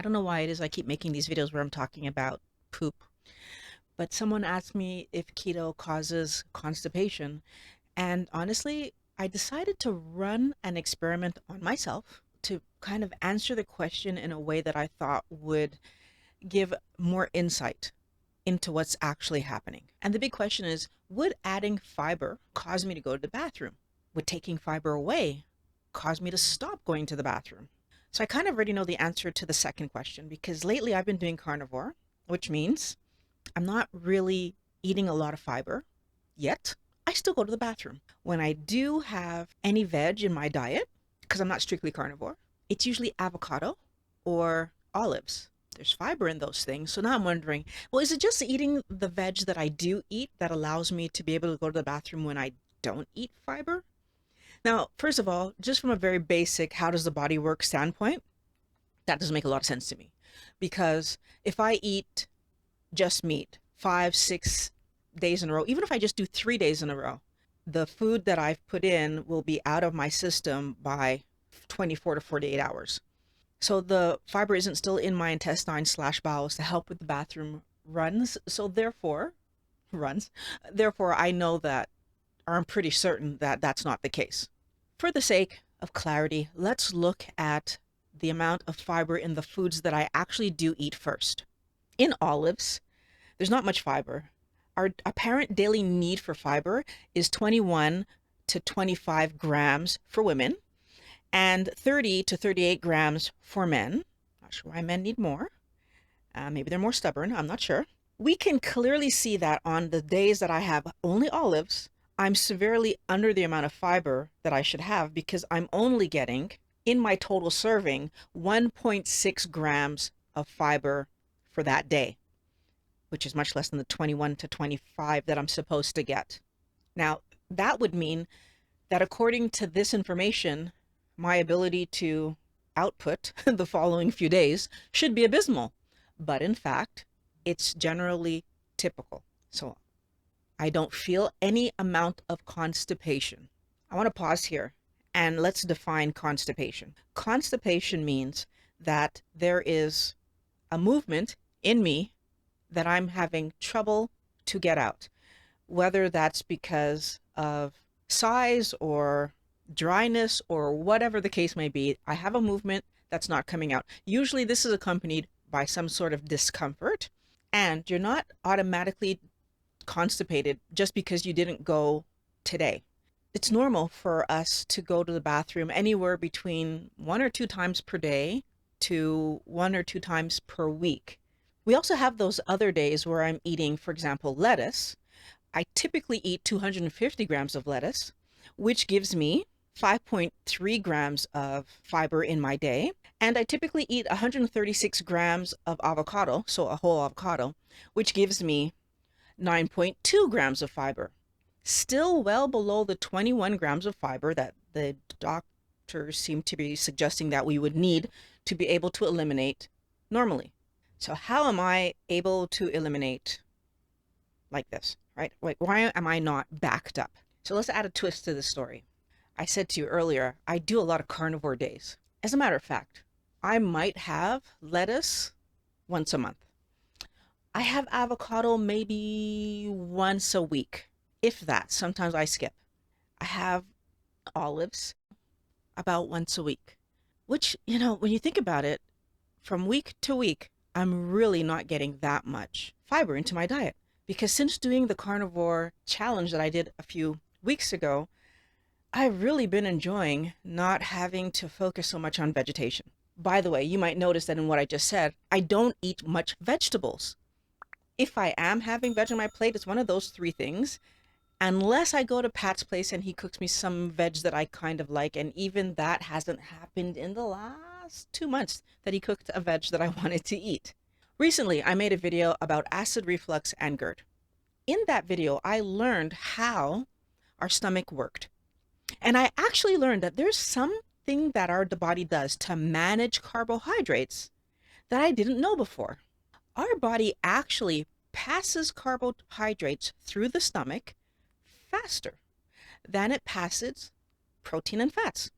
don't know why it is I keep making these videos where I'm talking about poop, but someone asked me if keto causes constipation. And honestly, I decided to run an experiment on myself to kind of answer the question in a way that I thought would give more insight into what's actually happening. And the big question is, would adding fiber cause me to go to the bathroom? Would taking fiber away cause me to stop going to the bathroom? So I kind of already know the answer to the second question because lately I've been doing carnivore, which means I'm not really eating a lot of fiber yet. I still go to the bathroom. When I do have any veg in my diet, because I'm not strictly carnivore, it's usually avocado or olives. There's fiber in those things. So now I'm wondering, well, is it just eating the veg that I do eat that allows me to be able to go to the bathroom when I don't eat fiber? Now, first of all, just from a very basic how does the body work standpoint, that doesn't make a lot of sense to me. Because if I eat just meat 5, 6 days in a row, even if I just do 3 days in a row, the food that I've put in will be out of my system by 24 to 48 hours. So the fiber isn't still in my intestine slash bowels to help with the bathroom runs. So therefore I know that, or I'm pretty certain that that's not the case. For the sake of clarity, let's look at the amount of fiber in the foods that I actually do eat first. In olives, there's not much fiber. Our apparent daily need for fiber is 21 to 25 grams for women and 30 to 38 grams for men. Not sure why men need more. Maybe they're more stubborn. I'm not sure. We can clearly see that on the days that I have only olives, I'm severely under the amount of fiber that I should have because I'm only getting, in my total serving, 1.6 grams of fiber for that day, which is much less than the 21 to 25 that I'm supposed to get. Now, that would mean that according to this information, my ability to output the following few days should be abysmal. But in fact, it's generally typical. So I don't feel any amount of constipation. I want to pause here and let's define constipation. Constipation means that there is a movement in me that I'm having trouble to get out, whether that's because of size or dryness or whatever the case may be. I have a movement that's not coming out. Usually this is accompanied by some sort of discomfort, and you're not automatically constipated just because you didn't go today. It's normal for us to go to the bathroom anywhere between 1 or 2 times per day to 1 or 2 times per week. We also have those other days where I'm eating, for example, lettuce. I typically eat 250 grams of lettuce, which gives me 5.3 grams of fiber in my day. And I typically eat 136 grams of avocado, so a whole avocado, which gives me 9.2 grams of fiber. Still well below the 21 grams of fiber that the doctors seem to be suggesting that we would need to be able to eliminate normally. So how am I able to eliminate like this, right? Like, why am I not backed up? So let's add a twist to the story. I said to you earlier, I do a lot of carnivore days. As a matter of fact, I might have lettuce once a month. I have avocado maybe once a week, if that. Sometimes I skip. I have olives about once a week, which, when you think about it, from week to week, I'm really not getting that much fiber into my diet. Because since doing the carnivore challenge that I did a few weeks ago, I've really been enjoying not having to focus so much on vegetation. By the way, you might notice that in what I just said, I don't eat much vegetables. If I am having veg on my plate, it's one of those three things. Unless I go to Pat's place and he cooks me some veg that I kind of like, and even that hasn't happened in the last 2 months that he cooked a veg that I wanted to eat. Recently, I made a video about acid reflux and GERD. In that video, I learned how our stomach worked. And I actually learned that there's something that our body does to manage carbohydrates that I didn't know before. Our body actually passes carbohydrates through the stomach faster than it passes protein and fats.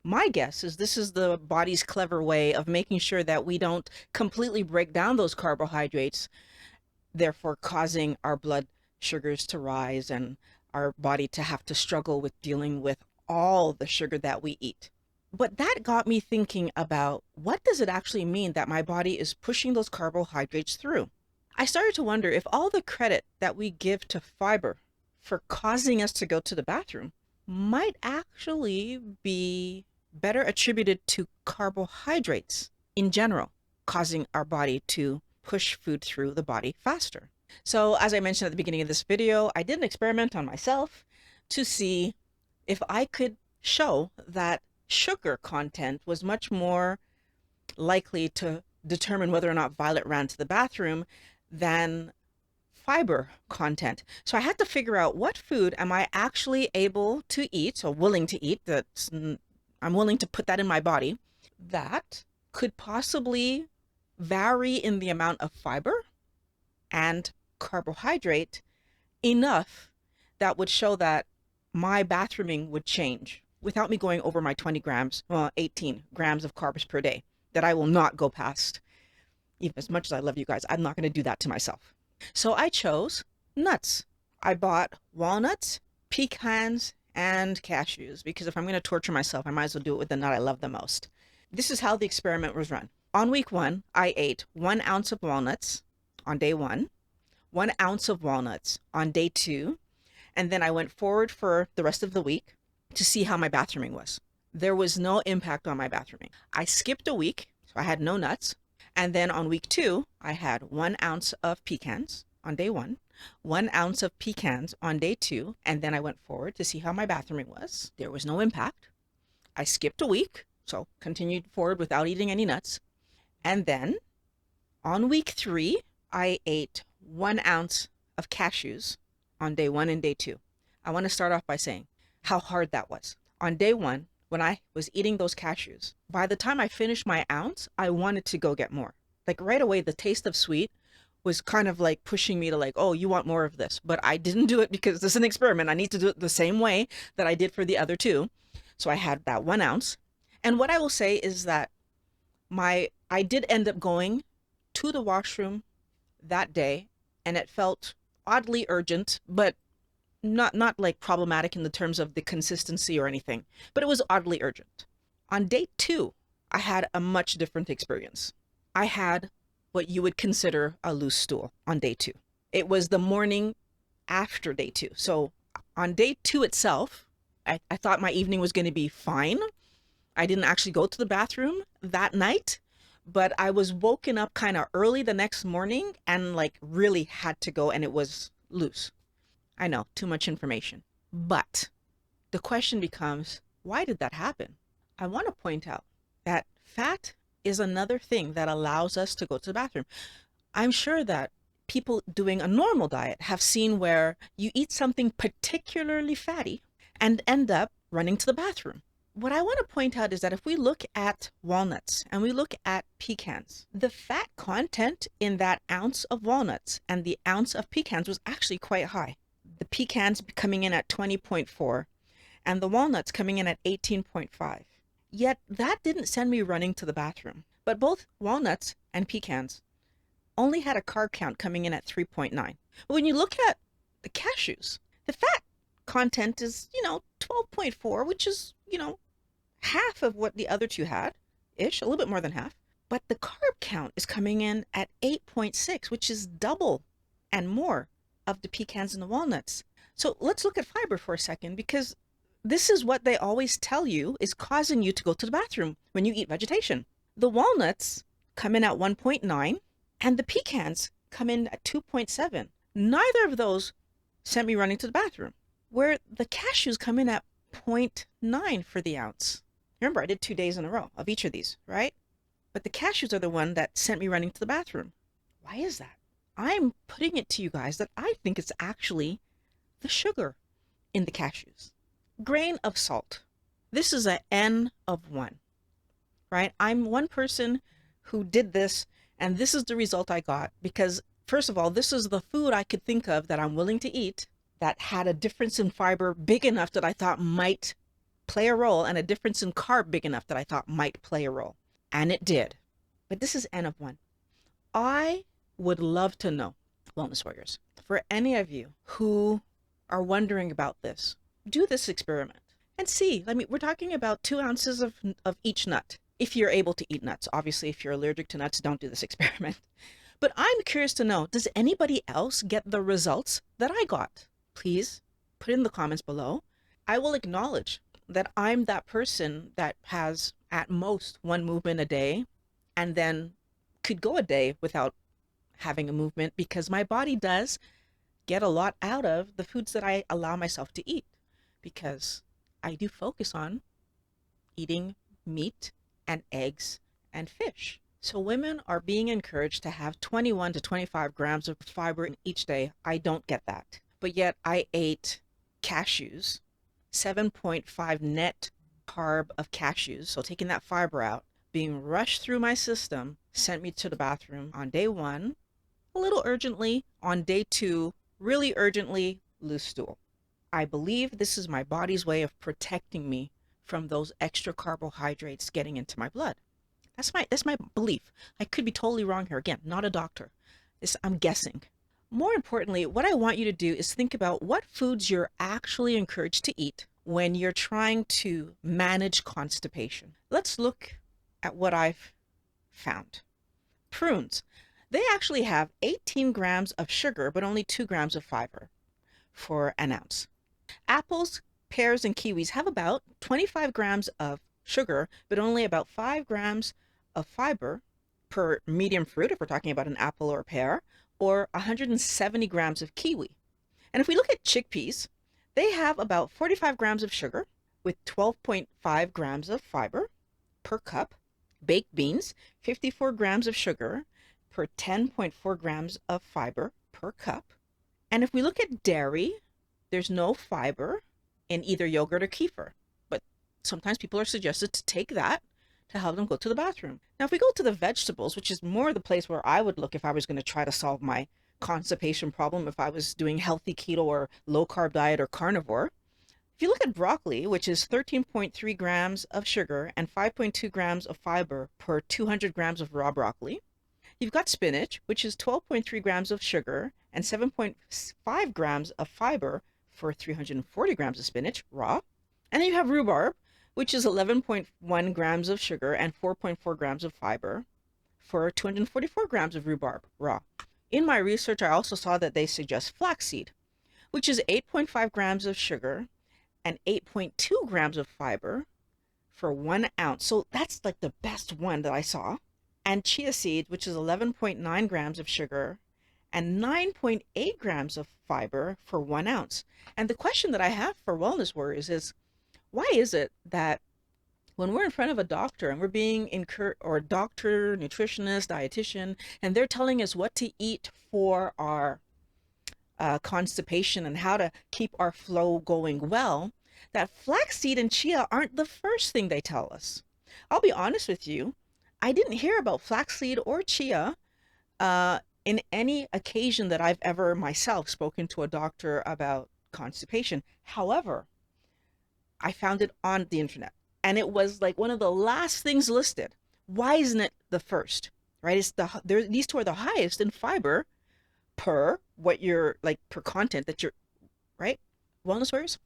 My guess is this is the body's clever way of making sure that we don't completely break down those carbohydrates, therefore causing our blood sugars to rise and our body to have to struggle with dealing with all the sugar that we eat. But that got me thinking about, what does it actually mean that my body is pushing those carbohydrates through? I started to wonder if all the credit that we give to fiber for causing us to go to the bathroom might actually be better attributed to carbohydrates in general, causing our body to push food through the body faster. So as I mentioned at the beginning of this video, I did an experiment on myself to see if I could show that sugar content was much more likely to determine whether or not Violet ran to the bathroom than fiber content. So I had to figure out, what food am I actually able to eat, or willing to eat, I'm willing to put that in my body, that could possibly vary in the amount of fiber and carbohydrate enough that would show that my bathrooming would change without me going over my 20 grams, 18 grams of carbs per day that I will not go past. Even as much as I love you guys, I'm not going to do that to myself. So I chose nuts. I bought walnuts, pecans, and cashews, because if I'm going to torture myself, I might as well do it with the nut I love the most. This is how the experiment was run. On week 1, I ate 1 ounce of walnuts on day 1, 1 ounce of walnuts on day 2, and then I went forward for the rest of the week to see how my bathrooming was. There was no impact on my bathrooming. I skipped a week, so I had no nuts. And then on week 2, I had 1 ounce of pecans on day 1, 1 ounce of pecans on day 2, and then I went forward to see how my bathrooming was. There was no impact. I skipped a week, so continued forward without eating any nuts. And then on week 3, I ate 1 ounce of cashews on day 1 and day 2. I want to start off by saying how hard that was. On day 1, when I was eating those cashews, by the time I finished my ounce, I wanted to go get more. Like right away, the taste of sweet was kind of like pushing me to like, oh, you want more of this. But I didn't do it because this is an experiment. I need to do it the same way that I did for the other 2. So I had that 1 ounce. And what I will say is that I did end up going to the washroom that day, and it felt oddly urgent, but not like problematic in the terms of the consistency or anything, but it was oddly urgent. On day 2, I had a much different experience. I had what you would consider a loose stool on day 2. It was the morning after day 2. So on day 2 itself, I thought my evening was going to be fine. I didn't actually go to the bathroom that night, but I was woken up kind of early the next morning and like really had to go, and it was loose. I know, too much information. But the question becomes, why did that happen? I want to point out that fat is another thing that allows us to go to the bathroom. I'm sure that people doing a normal diet have seen where you eat something particularly fatty and end up running to the bathroom. What I want to point out is that if we look at walnuts and we look at pecans, the fat content in that ounce of walnuts and the ounce of pecans was actually quite high. The pecans coming in at 20.4 and the walnuts coming in at 18.5. Yet that didn't send me running to the bathroom. But both walnuts and pecans only had a carb count coming in at 3.9. When you look at the cashews, the fat content is, 12.4, which is, half of what the other 2 had, ish, a little bit more than half. But the carb count is coming in at 8.6, which is double and more of the pecans and the walnuts. So let's look at fiber for a second, because this is what they always tell you is causing you to go to the bathroom when you eat vegetation. The walnuts come in at 1.9 and the pecans come in at 2.7. Neither of those sent me running to the bathroom, where the cashews come in at 0.9 for the ounce. Remember, I did 2 days in a row of each of these, right? But the cashews are the one that sent me running to the bathroom. Why is that? I'm putting it to you guys that I think it's actually the sugar in the cashews. Grain of salt. This is an N of 1, right? I'm one person who did this, and this is the result I got because, first of all, this is the food I could think of that I'm willing to eat that had a difference in fiber big enough that I thought might play a role, and a difference in carb big enough that I thought might play a role. And it did. But this is N of 1. I would love to know, Wellness Warriors, for any of you who are wondering about this, do this experiment and see. We're talking about 2 ounces of each nut. If you're able to eat nuts. Obviously, if you're allergic to nuts, don't do this experiment. But I'm curious to know, does anybody else get the results that I got? Please put in the comments below. I will acknowledge that I'm that person that has at most 1 movement a day and then could go a day without having a movement because my body does get a lot out of the foods that I allow myself to eat, because I do focus on eating meat and eggs and fish. So women are being encouraged to have 21 to 25 grams of fiber in each day. I don't get that. But yet I ate cashews, 7.5 net carb of cashews. So taking that fiber out, being rushed through my system, sent me to the bathroom on day 1, a little urgently. On day 2, really urgently, loose stool. I believe this is my body's way of protecting me from those extra carbohydrates getting into my blood. That's my belief. I could be totally wrong here. Again, not a doctor. I'm guessing. More importantly, what I want you to do is think about what foods you're actually encouraged to eat when you're trying to manage constipation. Let's look at what I've found. Prunes. They actually have 18 grams of sugar, but only 2 grams of fiber for an ounce. Apples, pears, and kiwis have about 25 grams of sugar, but only about 5 grams of fiber per medium fruit, if we're talking about an apple or a pear, or 170 grams of kiwi. And if we look at chickpeas, they have about 45 grams of sugar with 12.5 grams of fiber per cup. Baked beans, 54 grams of sugar per 10.4 grams of fiber per cup. And if we look at dairy, there's no fiber in either yogurt or kefir, but sometimes people are suggested to take that to help them go to the bathroom. Now, if we go to the vegetables, which is more the place where I would look if I was going to try to solve my constipation problem, if I was doing healthy keto or low carb diet or carnivore, if you look at broccoli, which is 13.3 grams of sugar and 5.2 grams of fiber per 200 grams of raw broccoli, you've got spinach, which is 12.3 grams of sugar and 7.5 grams of fiber for 340 grams of spinach raw. And then you have rhubarb, which is 11.1 grams of sugar and 4.4 grams of fiber for 244 grams of rhubarb raw. In my research, I also saw that they suggest flaxseed, which is 8.5 grams of sugar and 8.2 grams of fiber for 1 ounce. So that's like the best one that I saw. And chia seed, which is 11.9 grams of sugar and 9.8 grams of fiber for 1 ounce. And the question that I have for Wellness Warriors is, why is it that when we're in front of a doctor and we're being or doctor, nutritionist, dietitian, and they're telling us what to eat for our constipation and how to keep our flow going well, that flaxseed and chia aren't the first thing they tell us? I'll be honest with you, I didn't hear about flaxseed or chia in any occasion that I've ever myself spoken to a doctor about constipation. However, I found it on the internet and it was like one of the last things listed. Why isn't it the first, right? These 2 are the highest in fiber per what you're like, per content that you're, right? Wellness Warriors,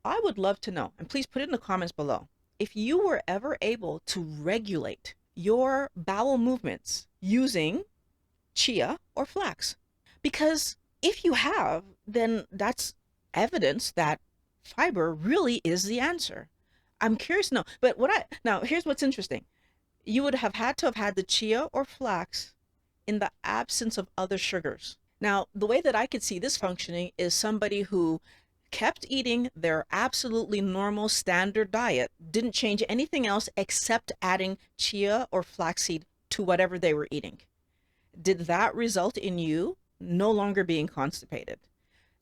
I would love to know, and please put it in the comments below, if you were ever able to regulate your bowel movements using chia or flax. Because if you have, then that's evidence that fiber really is the answer. I'm curious to know. But now here's what's interesting. You would have had to have had the chia or flax in the absence of other sugars. Now, the way that I could see this functioning is somebody who kept eating their absolutely normal standard diet, didn't change anything else except adding chia or flaxseed to whatever they were eating. Did that result in you no longer being constipated?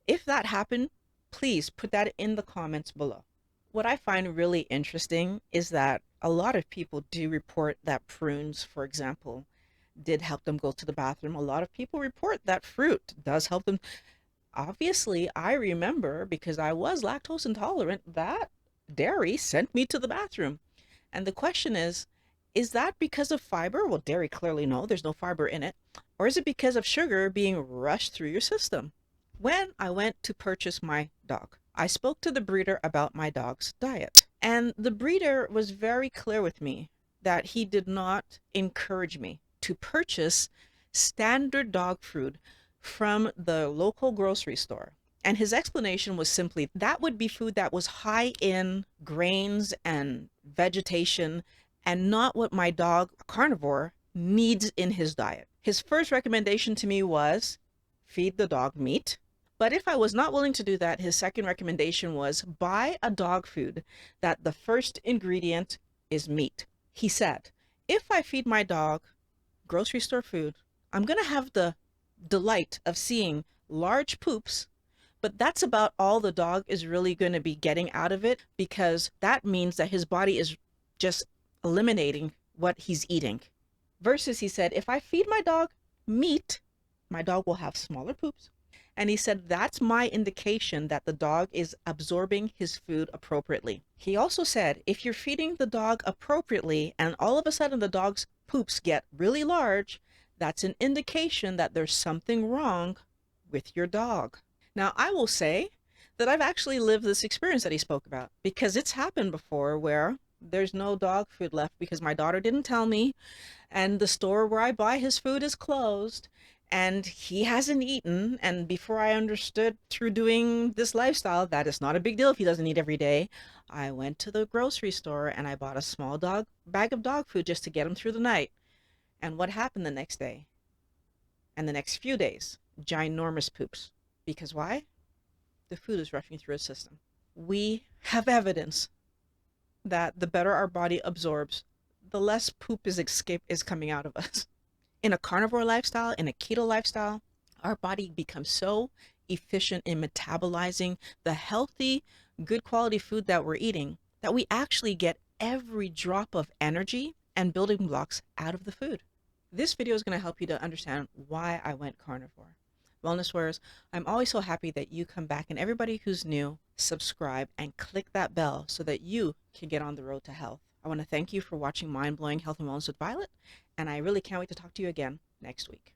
If that happened, please put that in the comments below. What I find really interesting is that a lot of people do report that prunes, for example, did help them go to the bathroom. A lot of people report that fruit does help them. Obviously, I remember, because I was lactose intolerant, that dairy sent me to the bathroom. And the question is that because of fiber? Well, dairy clearly no, there's no fiber in it. Or is it because of sugar being rushed through your system? When I went to purchase my dog, I spoke to the breeder about my dog's diet. And the breeder was very clear with me that he did not encourage me to purchase standard dog food from the local grocery store. And his explanation was simply that would be food that was high in grains and vegetation and not what my dog, a carnivore, needs in his diet. His first recommendation to me was feed the dog meat. But if I was not willing to do that, his second recommendation was buy a dog food that the first ingredient is meat. He said, if I feed my dog grocery store food, I'm going to have the delight of seeing large poops, but that's about all the dog is really going to be getting out of it, because that means that his body is just eliminating what he's eating. Versus, he said, if I feed my dog meat, my dog will have smaller poops. And he said, that's my indication that the dog is absorbing his food appropriately. He also said, if you're feeding the dog appropriately and all of a sudden the dog's poops get really large, that's an indication that there's something wrong with your dog. Now, I will say that I've actually lived this experience that he spoke about, because it's happened before where there's no dog food left because my daughter didn't tell me, and the store where I buy his food is closed, and he hasn't eaten. And before I understood through doing this lifestyle that it's not a big deal if he doesn't eat every day, I went to the grocery store and I bought a small bag of dog food just to get him through the night. And what happened the next day and the next few days? Ginormous poops. Because why? The food is rushing through his system. We have evidence that the better our body absorbs, the less poop is coming out of us. In a carnivore lifestyle, in a keto lifestyle, our body becomes so efficient in metabolizing the healthy, good quality food that we're eating that we actually get every drop of energy and building blocks out of the food. This video is going to help you to understand why I went carnivore. Wellness Warriors, I'm always so happy that you come back, and everybody who's new, subscribe and click that bell so that you can get on the road to health. I want to thank you for watching Mind Blowing Health and Wellness with Violet, and I really can't wait to talk to you again next week.